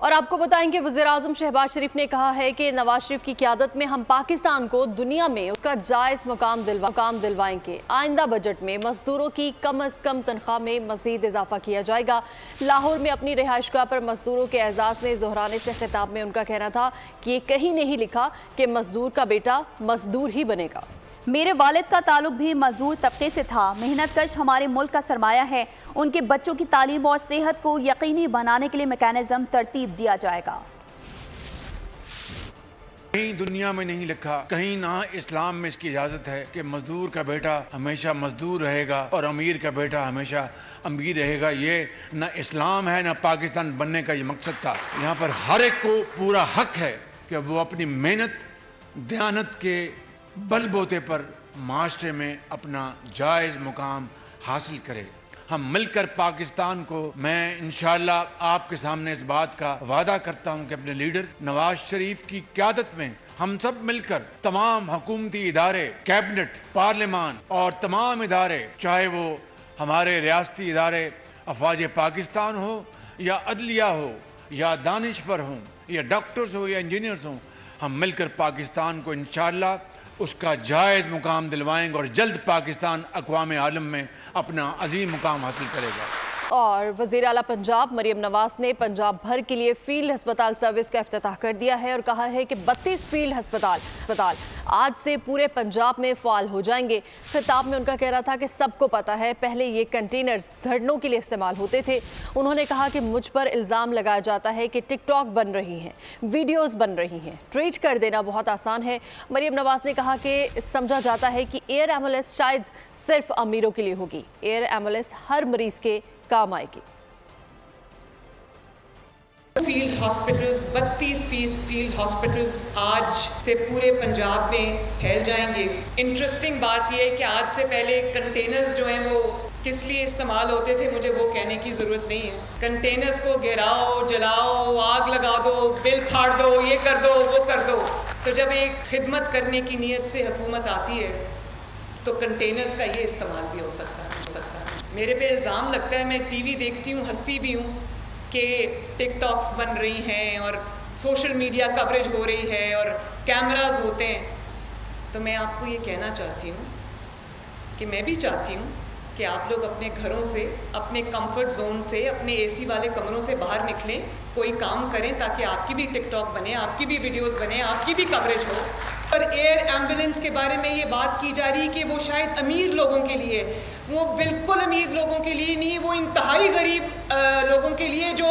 और आपको बताएंगे वज़ीर-ए-आज़म शहबाज शरीफ ने कहा है कि नवाज शरीफ की क़यादत में हम पाकिस्तान को दुनिया में उसका जायज़ मुकाम दिलवाएंगे। आइंदा बजट में मजदूरों की कम अज़ कम तनख्वाह में मज़ीद इजाफा किया जाएगा। लाहौर में अपनी रिहाइशगाह पर मजदूरों के एजाज़ में दोहराने से खिताब में उनका कहना था कि ये कहीं नहीं लिखा कि मजदूर का बेटा मजदूर ही बनेगा। मेरे वालिद का ताल्लुक भी मजदूर तबके से था। मेहनत कश हमारे मुल्क का सरमाया है। उनके बच्चों की तालीम और सेहत को यकीनी बनाने के लिए मैकेनिज्म तरतीब दिया जाएगा। कहीं दुनिया में नहीं लिखा, कहीं ना इस्लाम में इसकी इजाज़त है कि मजदूर का बेटा हमेशा मजदूर रहेगा और अमीर का बेटा हमेशा अमीर रहेगा। ये ना इस्लाम है ना पाकिस्तान बनने का ये मकसद था। यहाँ पर हर एक को पूरा हक है कि वो अपनी मेहनत दयानत के बलबूते पर माशरे में अपना जायज़ मुकाम हासिल करे। हम मिलकर पाकिस्तान को, मैं इंशाअल्लाह आपके सामने इस बात का वादा करता हूं कि अपने लीडर नवाज शरीफ की क़यादत में हम सब मिलकर तमाम हुकूमती इदारे, कैबिनेट, पार्लियामान और तमाम इदारे, चाहे वो हमारे रियासती इदारे अफवाज पाकिस्तान हो या अदलिया हो या दानिशवर हों या डॉक्टर्स हो या इंजीनियर्स हों, हम मिलकर पाकिस्तान को इंशाअल्लाह उसका जायज़ मुकाम दिलवाएंगे और जल्द पाकिस्तान अक़वाम आलम में अपना अजीम मुकाम हासिल करेगा। और वज़ीर आला पंजाब मरियम नवाज ने पंजाब भर के लिए फील्ड अस्पताल सर्विस का इफ्तिताह कर दिया है और कहा है कि 32 फील्ड अस्पताल आज से पूरे पंजाब में फ़ाल हो जाएंगे। खिताब में उनका कहना था कि सबको पता है पहले ये कंटेनर्स धरनों के लिए इस्तेमाल होते थे। उन्होंने कहा कि मुझ पर इल्ज़ाम लगाया जाता है कि टिकटॉक बन रही हैं, वीडियोज़ बन रही हैं, ट्वीट कर देना बहुत आसान है। मरियम नवाज ने कहा कि समझा जाता है कि एयर एम्बुलेंस शायद सिर्फ अमीरों के लिए होगी। एयर एम्बुलेंस हर मरीज़ के काम आएगी। फील्ड हॉस्पिटल्स 32 फील्ड हॉस्पिटल्स आज से पूरे पंजाब में फैल जाएंगे। इंटरेस्टिंग बात यह है कि आज से पहले कंटेनर्स जो हैं वो किस लिए इस्तेमाल होते थे मुझे वो कहने की ज़रूरत नहीं है। कंटेनर्स को गिराओ, जलाओ, आग लगा दो, बिल फाड़ दो, ये कर दो, वो कर दो। तो जब एक खिदमत करने की नीयत से हुकूमत आती है तो कंटेनर्स का ये इस्तेमाल भी हो सकता है। मेरे पे इल्ज़ाम लगता है, मैं टीवी देखती हूँ, हंसती भी हूँ कि टिकटॉक्स बन रही हैं और सोशल मीडिया कवरेज हो रही है और कैमरास होते हैं। तो मैं आपको ये कहना चाहती हूँ कि मैं भी चाहती हूँ कि आप लोग अपने घरों से, अपने कंफर्ट जोन से, अपने एसी वाले कमरों से बाहर निकलें, कोई काम करें ताकि आपकी भी टिकटॉक बने, आपकी भी वीडियोस बने, आपकी भी कवरेज हो। पर एयर एम्बुलेंस के बारे में ये बात की जा रही है कि वो शायद अमीर लोगों के लिए, वो बिल्कुल अमीर लोगों के लिए नहीं है, वो इंतहाई गरीब लोगों के लिए जो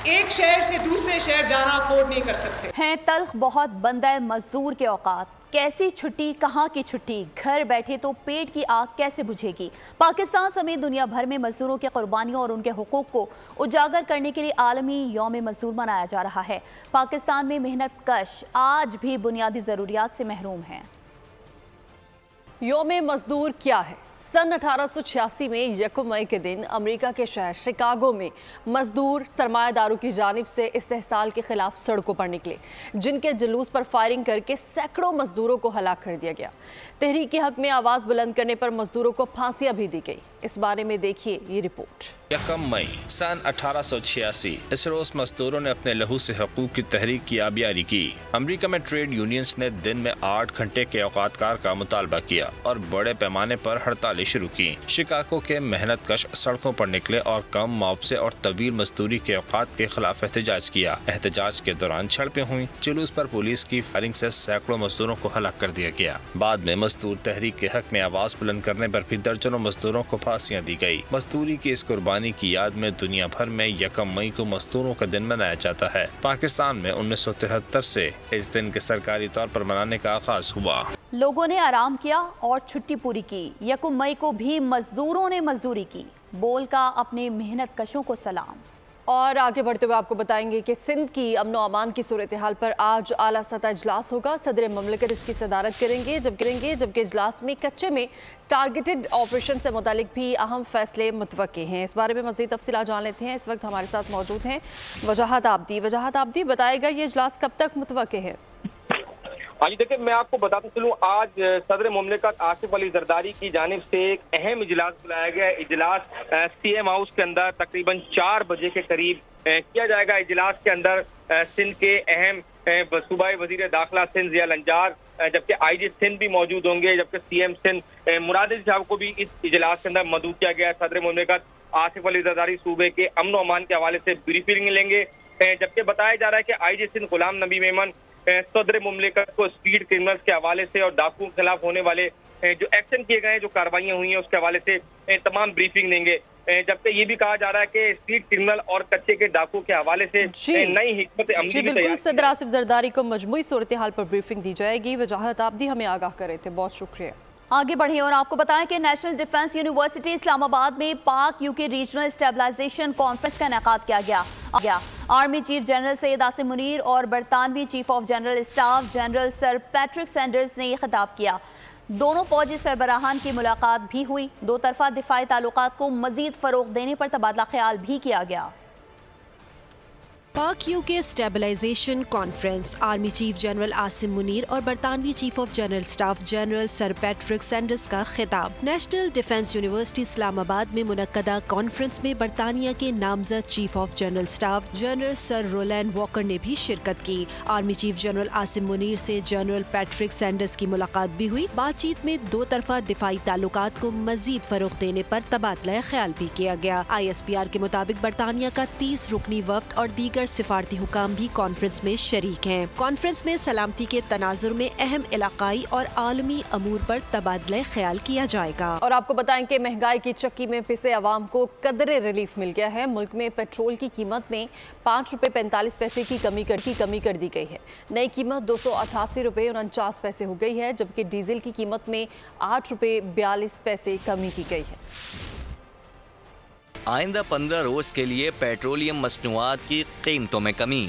एक शहर से दूसरे शहर जाना अफोर्ड नहीं कर सकते हैं। तल्ख बहुत बंदा है मजदूर के औकात। कैसी छुट्टी, कहाँ की छुट्टी, घर बैठे तो पेट की आग कैसे बुझेगी। पाकिस्तान समेत दुनिया भर में मजदूरों की कुर्बानियों और उनके हुकूक को उजागर करने के लिए आलमी यौम मजदूर मनाया जा रहा है। पाकिस्तान में मेहनत कश आज भी बुनियादी ज़रूरियात से महरूम हैं। यौम मजदूर क्या है? सन 1886 में 1 मई के दिन अमेरिका के शहर शिकागो में मजदूर सरमायादारों की जानिब से इस्तेहसाल के खिलाफ सड़कों पर निकले, जिनके जुलूस पर फायरिंग करके सैकड़ों मजदूरों को हलाक कर दिया गया। तहरीक के हक में आवाज़ बुलंद करने पर मजदूरों को फांसियां भी दी गई। इस बारे में देखिए ये रिपोर्ट। 1 मई सन 1886 इस रोज मजदूरों ने अपने लहू से हकूक की तहरीक की आबियारी की। अमेरिका में ट्रेड यूनियंस ने दिन में 8 घंटे के औकातकार का मुतालबा किया और बड़े पैमाने पर हड़तालें शुरू की। शिकागो के मेहनत कश सड़कों पर निकले और कम मुआवजे और तवील मजदूरी के औकात के खिलाफ एहतजाज किया। एहतजाज के दौरान झड़पें हुई। जुलूस पर पुलिस की फायरिंग से सैकड़ों मजदूरों को हलाक कर दिया गया। बाद में मजदूर तहरीक के हक में आवाज बुलंद करने पर भी दर्जनों मजदूरों को फांसियां दी गई। मजदूरी की इस कुर्बानी की याद में दुनिया भर में 1 मई को मजदूरों का दिन मनाया जाता है। पाकिस्तान में 1973 से इस दिन के सरकारी तौर पर मनाने का आगाज हुआ। लोगों ने आराम किया और छुट्टी पूरी की। 1 मई को भी मजदूरों ने मजदूरी की। बोल का अपने मेहनत कशों को सलाम। और आगे बढ़ते हुए आपको बताएंगे कि सिंध की अमनो अमान की सूरत हाल पर आज आला सतह इजलास होगा। सदर ममलिकत इसकी सदारत करेंगे जबकि इजलास में कच्चे में टारगेटेड ऑपरेशन से मुतालिक भी अहम फैसले मुतवक्के हैं। इस बारे में मज़ीद तफसीलात जान लेते हैं। इस वक्त हमारे साथ मौजूद हैं वजाहत आबदी। बताएगा ये इजलास कब तक मुतवक्के है? आज देखिए, मैं आपको बताता चलूँ, आज सदर मुमलिकत आसिफ अली जरदारी की जानिब से एक अहम इजलास बुलाया गया। इजलास CM हाउस के अंदर तकरीबन 4 बजे के करीब किया जाएगा। इजलास के अंदर सिंध के अहम सूबाई वजीर दाखिला सिंध जिया लंजार, जबकि IG सिंध भी मौजूद होंगे, जबकि CM सिंध मुराद अली साहब को भी इस इजलास के अंदर मदऊ किया गया है। सदर मुमलिकत आसिफ अली जरदारी सूबे के अमन व अमान के हवाले से ब्रीफिंग लेंगे, जबकि बताया जा रहा है कि IG सिंध गुलाम नबी मेमन सदर मुमलिकत को स्पीड क्रिमिनल्स के हवाले से और डाकुओं के खिलाफ होने वाले जो एक्शन किए गए हैं, जो कार्रवाइयां हुई हैं, उसके हवाले से तमाम ब्रीफिंग देंगे। जबकि ये भी कहा जा रहा है कि स्पीड क्रिमिनल और कच्चे के डाकू के हवाले से नई हिकमत अमली भी तैयार। सदर आसिफ जरदारी को मजमूई सूरत हाल पर ब्रीफिंग दी जाएगी। वजाहत आप भी हमें आगाह कर रहे थे, बहुत शुक्रिया। आगे बढ़े और आपको बताएं कि नेशनल डिफेंस यूनिवर्सिटी इस्लामाबाद में पाक यूके रीजनल स्टेबलाइजेशन कॉन्फ्रेंस का इनेकाद किया गया। Army chief general Syed Asim Munir और बरतानवी chief of general staff general sir Patrick Sanders ने यह खिताब किया। दोनों फौजी सरबराहान की मुलाकात भी हुई। दो तरफा दिफाई ताल्लुकात को मजीद फरोग देने पर तबादला ख्याल भी किया गया। Pak UK stabilisation conference, army chief general Asim Munir और बरतानवी chief of general staff general sir Patrick Sanders का खिताब। नेशनल डिफेंस यूनिवर्सिटी इस्लामाबाद में मुनक्कदा कॉन्फ्रेंस में बरतानिया के नामजद chief of general staff general sir Roland Walker ने भी शिरकत की। Army chief general Asim Munir से जनरल पैट्रिक सैंडर्स की मुलाकात भी हुई। बातचीत में दो तरफा दिफाई ताल्लुकात को मजीद फरोग देने पर तबादला ख्याल भी किया गया। ISPR के मुताबिक बरतानिया का 30 रुकनी वफ्द और दीगर सिफारती हुकाम भी कॉन्फ्रेंस में शरीक हैं। कॉन्फ्रेंस में सलामती के तनाजुर में अहम इलाकाई और आलमी अमूर पर तबादला ख्याल किया जाएगा। और आपको बताएं कि महंगाई की चक्की में पिसे अवाम को कदरे रिलीफ मिल गया है। मुल्क में पेट्रोल की कीमत में 5 रुपये 45 पैसे की कमी कर दी गई है। नई कीमत 288 रुपये 49 पैसे हो गई है, जबकि डीजल की कीमत में 8 रुपये 42 पैसे कमी की गई है। आइंदा 15 रोज के लिए पेट्रोलियम मसनूआत की कीमतों में कमी।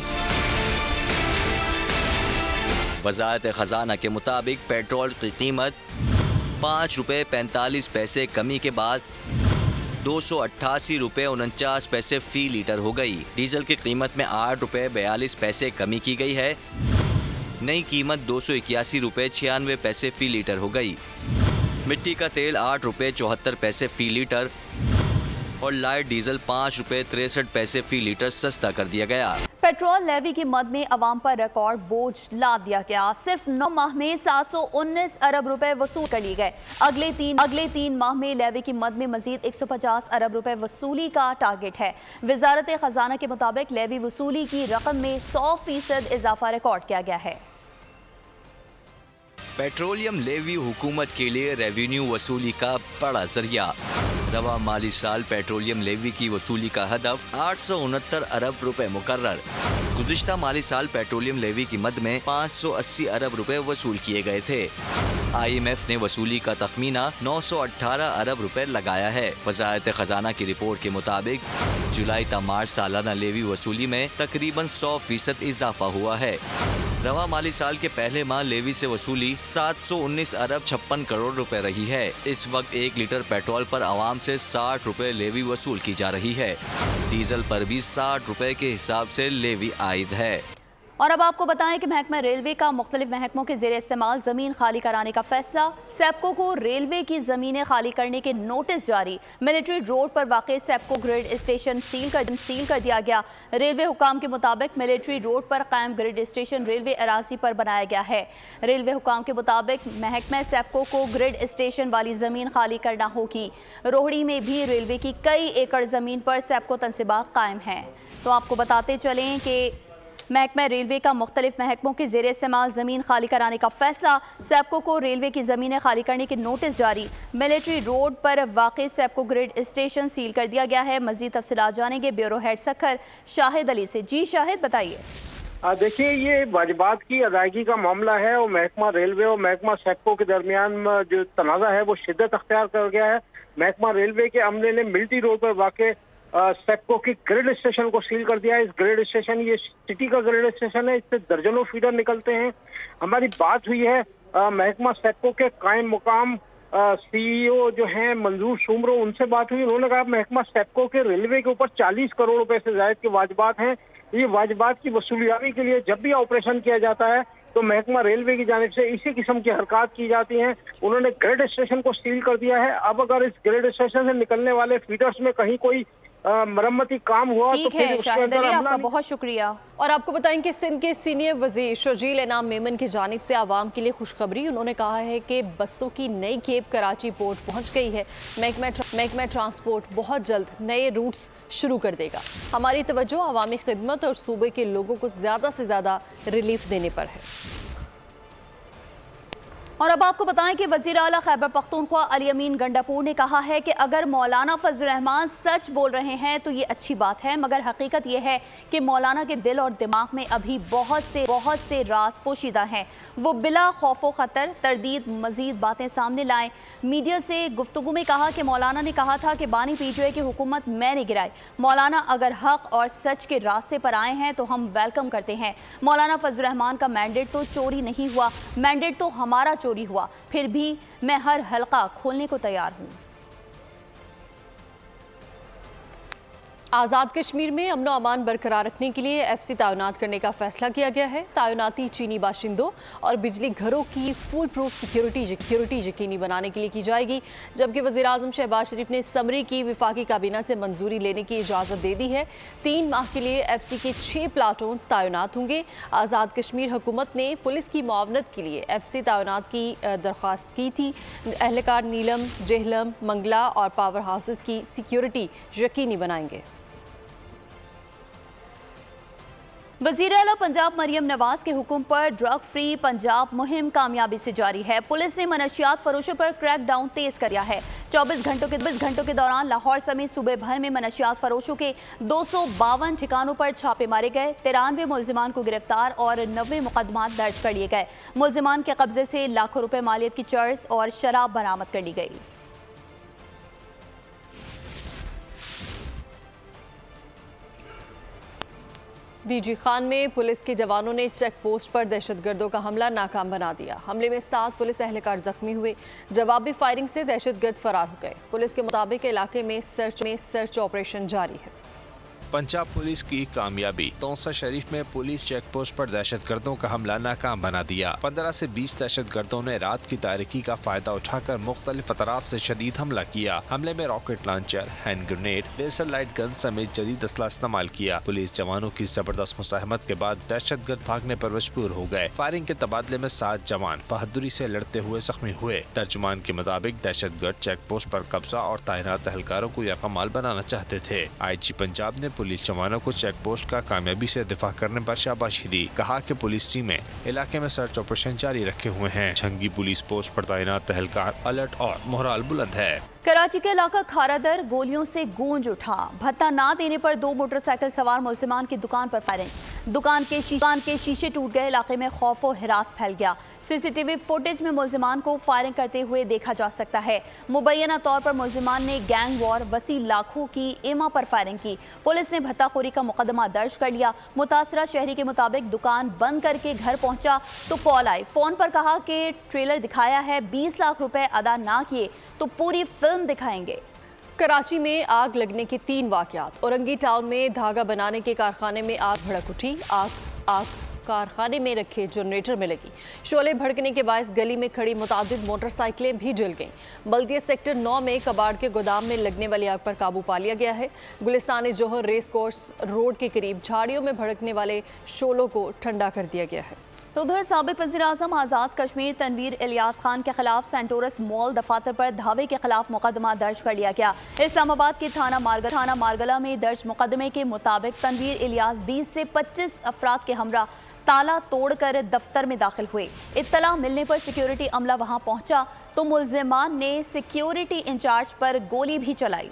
वज़ारत खजाना के मुताबिक पेट्रोल की कीमत 5 रुपये 45 पैसे कमी के बाद 288 रुपये 49 पैसे फी लीटर हो गई। डीजल की कीमत में 8 रुपये 42 पैसे कमी की गई है। नई कीमत 281 रुपये 96 पैसे फी लीटर हो गई। मिट्टी का तेल 8 रुपये 74 पैसे फी लीटर और लाइट डीजल 5 रुपये 63 पैसे फी लीटर सस्ता कर दिया गया। पेट्रोल लेवी की मद में अवाम पर रिकॉर्ड बोझ लाद दिया गया। सिर्फ 9 माह में 719 अरब रुपए वसूल कर लिए गए। अगले तीन माह में लेवी की मद में मजीद 150 अरब रुपए वसूली का टारगेट है। वजारत खजाना के मुताबिक लेवी वसूली की रकम में 100% इजाफा रिकॉर्ड किया गया है। पेट्रोलियम लेवी हुकूमत के लिए रेवेन्यू वसूली का बड़ा जरिया। रवा माली साल पेट्रोलियम लेवी की वसूली का हदफ 869 अरब रुपए मुकर्रर। गुज़िश्ता माली साल पेट्रोलियम लेवी की मद में 580 अरब रुपए वसूल किए गए थे। IMF ने वसूली का तखमीना 918 अरब रुपए लगाया है। वज़ारत खजाना की रिपोर्ट के मुताबिक जुलाई ta मार्च सालाना लेवी वसूली में तकरीबन 100% इजाफा हुआ है। रवा माली साल के पहले माह लेवी से वसूली 719 अरब 56 करोड़ रुपए रही है। इस वक्त 1 लीटर पेट्रोल पर आवाम से 60 रुपए लेवी वसूल की जा रही है। डीजल पर भी 60 रुपए के हिसाब से लेवी आयद है। और अब आपको बताएं कि महकमा रेलवे का मुख्तलिफ महकमों के ज़ेर इस्तेमाल ज़मीन खाली कराने का फैसला। सेप्को को रेलवे की ज़मीनें खाली करने के नोटिस जारी। मिलिट्री रोड पर वाक़ सेप्को ग्रिड स्टेशन सील कर दिया गया। रेलवे हुकाम के मुताबिक मिलिट्री रोड पर कायम ग्रिड स्टेशन रेलवे अराजी पर बनाया गया है। रेलवे हुकाम के मुताबिक महकमा सेप्को को ग्रिड स्टेशन वाली ज़मीन खाली करना होगी। रोहड़ी में भी रेलवे की कई एकड़ ज़मीन पर सेप्को तनसीबात कायम हैं। तो आपको बताते चलें कि महकमा रेलवे का मुख्तलिफ महकमों के ज़ेर इस्तेमाल ज़मीन खाली कराने का फैसला। सेप्को को रेलवे की ज़मीनें खाली करने के नोटिस जारी। मिलिट्री रोड पर वाक़ सेप्को ग्रिड स्टेशन सील कर दिया गया है। मज़ीद तफसीलात जानेंगे ब्यूरो हेड सखर शाहिद अली से। जी शाहिद, बताइए। देखिए, ये वाजिबात की अदायगी का मामला है और महकमा रेलवे और महकमा सेप्को के दरमियान जो तनाज़ा है वो शिद्दत अख्तियार कर गया है। महकमा रेलवे के अमले ने मिलिट्री रोड पर वाक़ सेप्को की ग्रिड स्टेशन को सील कर दिया है। इस ग्रिड स्टेशन, ये सिटी का ग्रिड स्टेशन है, इससे दर्जनों फीडर निकलते हैं। हमारी बात हुई है महकमा सेप्को के कायम मुकाम CEO जो हैं मंजूर शुमरो, उनसे बात हुई। उन्होंने कहा महकमा सेप्को के रेलवे के ऊपर 40 करोड़ रुपए से ज्यादा के वाजिबात हैं। ये वाजिबात की वसूलियाबी के लिए जब भी ऑपरेशन किया जाता है तो तो महकमा रेलवे की जानिब से इसी किस्म की हरकत की जाती हैं। उन्होंने ग्रेड स्टेशन को सील कर दिया है। अब अगर इस ग्रेड स्टेशन से निकलने वाले फीडर्स में कहीं कोई मरम्मती काम हुआ तो फिर उसके अंदर आपका बहुत शुक्रिया। और आपको बताएं कि सिंध के सीनियर वजीर शर्जील इनाम मेमन की जानिब से आवाम के लिए खुशखबरी। उन्होंने कहा है कि बसों की नई खेप कराची पोर्ट पहुंच गई है। महकमा ट्रांसपोर्ट बहुत जल्द नए रूट्स शुरू कर देगा। हमारी तवज्जो अवामी खिदमत और सूबे के लोगों को ज़्यादा से ज़्यादा रिलीफ देने पर है। और अब आपको बताएं कि वज़ीर आला खैबर पख्तूनख्वा अली अमीन गंडापुर ने कहा है कि अगर मौलाना फजल रहमान सच बोल रहे हैं तो ये अच्छी बात है, मगर हकीकत ये है कि मौलाना के दिल और दिमाग में अभी बहुत से राज पोशीदा हैं। वो बिला खौफो खतर तरदीद मजीद बातें सामने लाएं। मीडिया से गुफ्तगू में कहा कि मौलाना ने कहा था कि बानी पीटीआई की हुकूमत मैंने गिराई। मौलाना अगर हक और सच के रास्ते पर आए हैं तो हम वेलकम करते हैं। मौलाना फजल रहमान का मैंडेट तो चोरी नहीं हुआ, मैंडेट तो हमारा चोरी हुआ, फिर भी मैं हर हल्का खोलने को तैयार हूं। आज़ाद कश्मीर में अमनो अमान बरकरार रखने के लिए एफसी तैनात करने का फैसला किया गया है। तैनाती चीनी बाशिंदों और बिजली घरों की फुल प्रूफ सिक्योरिटी यकीनी बनाने के लिए की जाएगी, जबकि वज़ीर आज़म शहबाज शरीफ ने समरी की विफाकी काबीना से मंजूरी लेने की इजाज़त दे दी है। 3 माह के लिए एफसी के 6 प्लाटून्स तैनात होंगे। आज़ाद कश्मीर हुकूमत ने पुलिस की मुआवनत के लिए एफसी तैनात की दरख्वास्त की थी। एहलकार नीलम, जेहलम, मंगला और पावर हाउसेस की सिक्योरिटी यकीनी बनाएंगे। वज़ीर आला पंजाब मरियम नवाज के हुक्म पर ड्रग फ्री पंजाब मुहिम कामयाबी से जारी है। पुलिस ने मनशियात फरोशों पर क्रैकडाउन तेज कर दिया है। 24 घंटों के दौरान लाहौर समेत सूबे भर में मनशियात फरोशों के 252 ठिकानों पर छापे मारे गए। 93 मुलजिमान को गिरफ्तार और 90 मुकदमात दर्ज कर लिए गए। मुलजिमान के कब्जे से लाखों रुपए मालियत की चर्स और शराब बरामद कर ली गई। डीजी खान में पुलिस के जवानों ने चेक पोस्ट पर दहशतगर्दों का हमला नाकाम बना दिया। हमले में 7 पुलिस एहलकार जख्मी हुए। जवाबी फायरिंग से दहशतगर्द फरार हो गए। पुलिस के मुताबिक इलाके में सर्च ऑपरेशन जारी है। पंजाब पुलिस की कामयाबी। तौसा शरीफ में पुलिस चेक पोस्ट पर दहशतगर्दों का हमला नाकाम बना दिया। 15 से 20 दहशतगर्दों ने रात की तारीकी का फायदा उठाकर मुख्तलिफ अतराफ से शदीद हमला किया। हमले में rocket launcher, hand grenade, laser light gun समेत जदीद असला इस्तेमाल किया। पुलिस जवानों की जबरदस्त मुसाहमत के बाद दहशतगर्द भागने पर मजबूर हो गए। फायरिंग के तबादले में 7 जवान बहादुरी से लड़ते हुए जख्मी हुए। तर्जुमान के मुताबिक दहशतगर्द चेक पोस्ट पर कब्जा और तैनात एहलकारों को यकमाल बनाना चाहते थे। IG पंजाब ने पुलिस जवानों को चेक पोस्ट का कामयाबी से दिफा करने पर शाबाशी दी। कहा कि पुलिस टीमें इलाके में सर्च ऑपरेशन जारी रखे हुए हैं। झंगी पुलिस पोस्ट पर तैनात एहलकार अलर्ट और मोहराल बुलंद है। कराची के इलाका खारादर गोलियों से गूंज उठा। भत्ता ना देने पर 2 मोटरसाइकिल सवार मुलजिमान की दुकान पर फायरिंग। दुकान के शीशे टूट गए। इलाके में खौफ और हिरास फैल गया। CCTV फुटेज में मुलजिमान को फायरिंग करते हुए देखा जा सकता है। मुबैना तौर पर मुलजिमान ने गैंग वॉर वसी लाखों की एमा पर फायरिंग की। पुलिस ने भत्ताखोरी का मुकदमा दर्ज कर लिया। मुतासरा शहरी के मुताबिक दुकान बंद करके घर पहुंचा तो कॉल आई। फोन पर कहा कि ट्रेलर दिखाया है, 20 लाख रुपए अदा ना किए तो पूरी फिल्म दिखाएंगे। कराची में आग लगने के 3 वाकयात। औरंगी टाउन में धागा बनाने के कारखाने में आग भड़क उठी। आग कारखाने में रखे जनरेटर में लगी। शोले भड़कने के बायस गली में खड़ी मुतादिद मोटरसाइकिलें भी जल गईं। बल्दिया सेक्टर 9 में कबाड़ के गोदाम में लगने वाली आग पर काबू पा लिया गया है। गुलिस्तान जोहर रेस कोर्स रोड के करीब झाड़ियों में भड़कने वाले शोलों को ठंडा कर दिया गया है। तो उधर साबिक वज़ीर आज़म आज़ाद कश्मीर तनवीर इलियास खान के खिलाफ सेंटोरस मॉल दफातर पर धावे के खिलाफ मुकदमा दर्ज कर लिया गया। इस्लामाबाद के थाना मारगला में दर्ज मुकदमे के मुताबिक तनवीर इलियास 20 से 25 अफराद के हमरा ताला तोड़कर दफ्तर में दाखिल हुए। इत्तला मिलने पर सिक्योरिटी अमला वहां पहुंचा तो मुलजिमान ने सिक्योरिटी इंचार्ज पर गोली भी चलाई।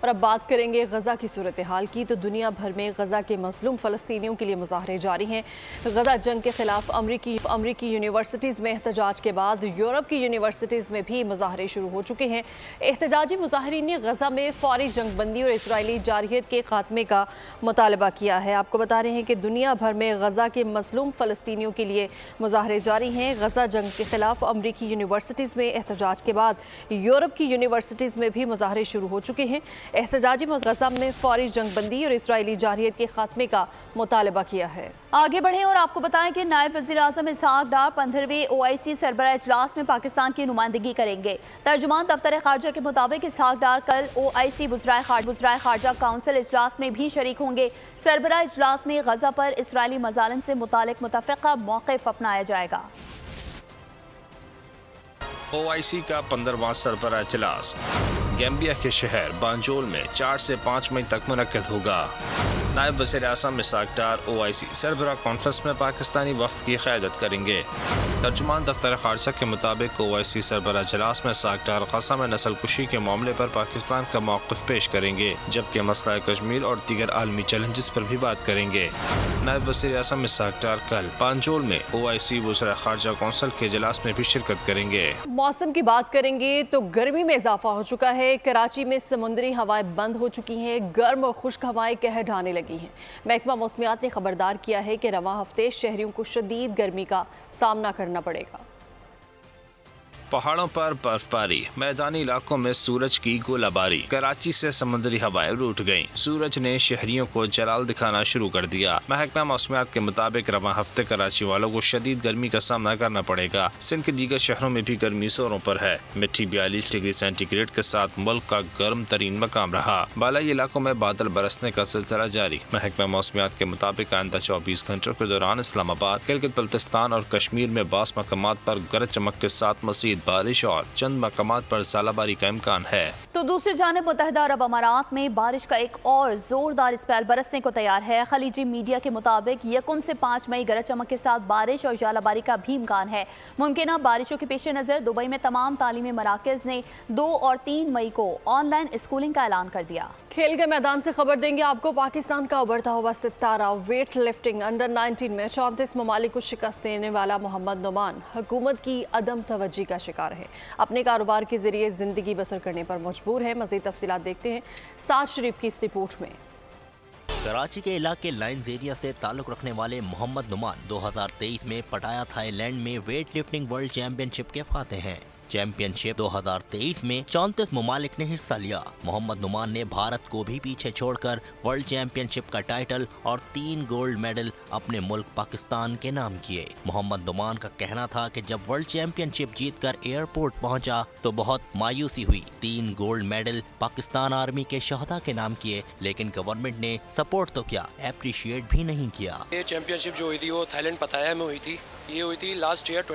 और अब बात करेंगे गज़ा की सूरत हाल की। तो दुनिया भर में गज़ा के मज़लूम फ़लस्तीनियों के लिए मुज़ाहरे जारी हैं। गज़ा जंग के ख़िलाफ़ अमरीकी यूनिवर्सिटीज़ में एहतजाज के बाद यूरोप की यूनिवर्सिटीज़ में भी मुज़ाहरे शुरू हो चुके हैं। एहतजाजी मुज़ाहरीन ने गज़ा में फ़ौरी जंगबंदी और इसराइली जारहियत के ख़ात्मे का मुतालबा किया है। आपको बता रहे हैं कि दुनिया भर में गज़ा के मज़लूम फ़लस्तीनियों के लिए मुज़ाहरे जारी हैं। गज़ा जंग के ख़िलाफ़ अमरीकी यूनिवर्सिटीज़ में एहतजाज के बाद यूरोप की यूनिवर्सिटीज़ में भी मुज़ाहरे शुरू हो चुके हैं। एहतजाजी गज़ा में फौरी जंगबंदी और इसराइली जारहियत के खात्मे का मुतालबा किया है। आगे बढ़ें और आपको बताएं कि नायब वज़ीर आज़म इसहाक डार 15वें OIC सरबराह इजलास में पाकिस्तान की नुमाइंदगी करेंगे। तर्जुमान दफ्तर खारजा के मुताबिक इसहाक डार कल OIC बुज़राए खारजा काउंसिल इजलास में भी शरीक होंगे। सरबराह इजलास में गज़ा पर इसराइली मज़ालिम से मुतालिक मुतफ़िक़ा मौक़िफ़ अपनाया जाएगा। OIC का 15वां सरबराह इजलास गैम्बिया के शहर बांजोल में 4 से 5 मई तक मुनक्किद होगा। नायब वज़ीर आज़म इसहाक डार OIC सरबराह कॉन्फ्रेंस में पाकिस्तानी वफ्द की क़यादत करेंगे। तर्जुमान दफ्तर खारजा के मुताबिक OIC सरबराह इजलास में इसहाक डार गज़ा में नस्ल कुशी के मामले पर पाकिस्तान का मौक़िफ़ पेश करेंगे, जबकि मसला कश्मीर और दीगर आलमी चैलेंजेस पर भी बात करेंगे। नायब वज़ीर आज़म इसहाक डार कल बांजोल में OIC बुज़राए खारजा कौंसिल के इजलास में भी शिरकत करेंगे। मौसम की बात करेंगे तो गर्मी में इजाफा हो चुका है। कराची में समुद्री हवाएं बंद हो चुकी हैं, गर्म और खुश्क हवाएं कहर ढाने लगी हैं। महकमा मौसमियात ने खबरदार किया है कि रवां हफ्ते शहरियों को शदीद गर्मी का सामना करना पड़ेगा। पहाड़ों पर बर्फबारी, मैदानी इलाकों में सूरज की गोलाबारी, कराची से समुद्री हवाएं रूठ गईं। सूरज ने शहरियों को जलाल दिखाना शुरू कर दिया। महकमा मौसमियात के मुताबिक रवां हफ्ते कराची वालों को शदीद गर्मी का सामना करना पड़ेगा। सिंध के दीगर शहरों में भी गर्मी जोरों पर है। मिट्टी 42 डिग्री सेंटीग्रेड के साथ मुल्क का गर्म तरीन मकाम रहा। बालाई इलाकों में बादल बरसने का सिलसिला जारी। महकमा मौसमियात के मुताबिक आइंदा 24 घंटों के दौरान इस्लामाबाद, गिलगित बल्तिस्तान और कश्मीर में बास मकामात पर गरज चमक के साथ मज़ीद बारिश और चंद मकामात पर ज़ालाबारी का इम्कान है। तो दूसरी जानिब मुत्तहिदा अरब अमारात में बारिश का एक और जोरदार स्पेल बरसने को तैयार है। खलीजी मीडिया के मुताबिक 1 से 5 मई गरज चमक के साथ बारिश और ज़ालाबारी का भी इम्कान है। मुमकिन बारिशों के पेश नज़र दुबई में तमाम तालीमी मराकज़ ने 2 और 3 मई को ऑनलाइन स्कूलिंग का ऐलान कर दिया। खेल के मैदान से खबर देंगे आपको। पाकिस्तान का उभरता हुआ सितारा वेट लिफ्टिंग अंडर 19 में 34 ममालिक को शिकस्त देने वाला मोहम्मद नुमान हुकूमत की अदम तवज्जी का शिकार है। अपने कारोबार के जरिए जिंदगी बसर करने पर मजबूर है। मज़ीद तफसीलात देखते हैं साद शरीफ की इस रिपोर्ट में। कराची के इलाके लाइन्स एरिया से ताल्लुक रखने वाले मोहम्मद नुमान 2023 में पटाया थाईलैंड में वेट लिफ्टिंग वर्ल्ड चैंपियनशिप के फातेह हैं। चैंपियनशिप 2023 में 34 ममालिक ने हिस्सा लिया। मोहम्मद नुमान ने भारत को भी पीछे छोड़कर वर्ल्ड चैंपियनशिप का टाइटल और 3 गोल्ड मेडल अपने मुल्क पाकिस्तान के नाम किए। मोहम्मद नुमान का कहना था कि जब वर्ल्ड चैंपियनशिप जीतकर एयरपोर्ट पहुंचा तो बहुत मायूसी हुई। 3 गोल्ड मेडल पाकिस्तान आर्मी के शहदा के नाम किए, लेकिन गवर्नमेंट ने सपोर्ट तो क्या, अप्रिशिएट भी नहीं किया। ये चैंपियनशिप जो हुई थी वो थाईलैंड पताया में हुई थी। ये हुई थी लास्ट ईयर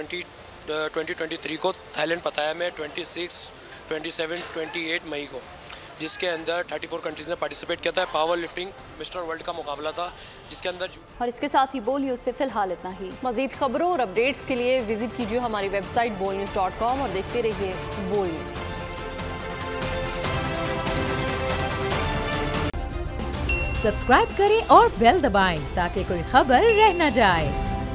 2023 को थाईलैंड पताया में 26, 27, 28 मई को, जिसके अंदर 34 कंट्रीज ने पार्टिसिपेट किया था। पावर लिफ्टिंग मिस्टर वर्ल्ड का मुकाबला था, जिसके अंदर और इसके साथ ही बोल न्यूज़ से फिलहाल इतना ही। मज़ीद खबरों और अपडेट्स के लिए विजिट कीजिए हमारी वेबसाइट bolnews.com और देखते रहिए बोल न्यूज़। सब्सक्राइब करें और बेल दबाएं ताकि कोई खबर रह न जाए।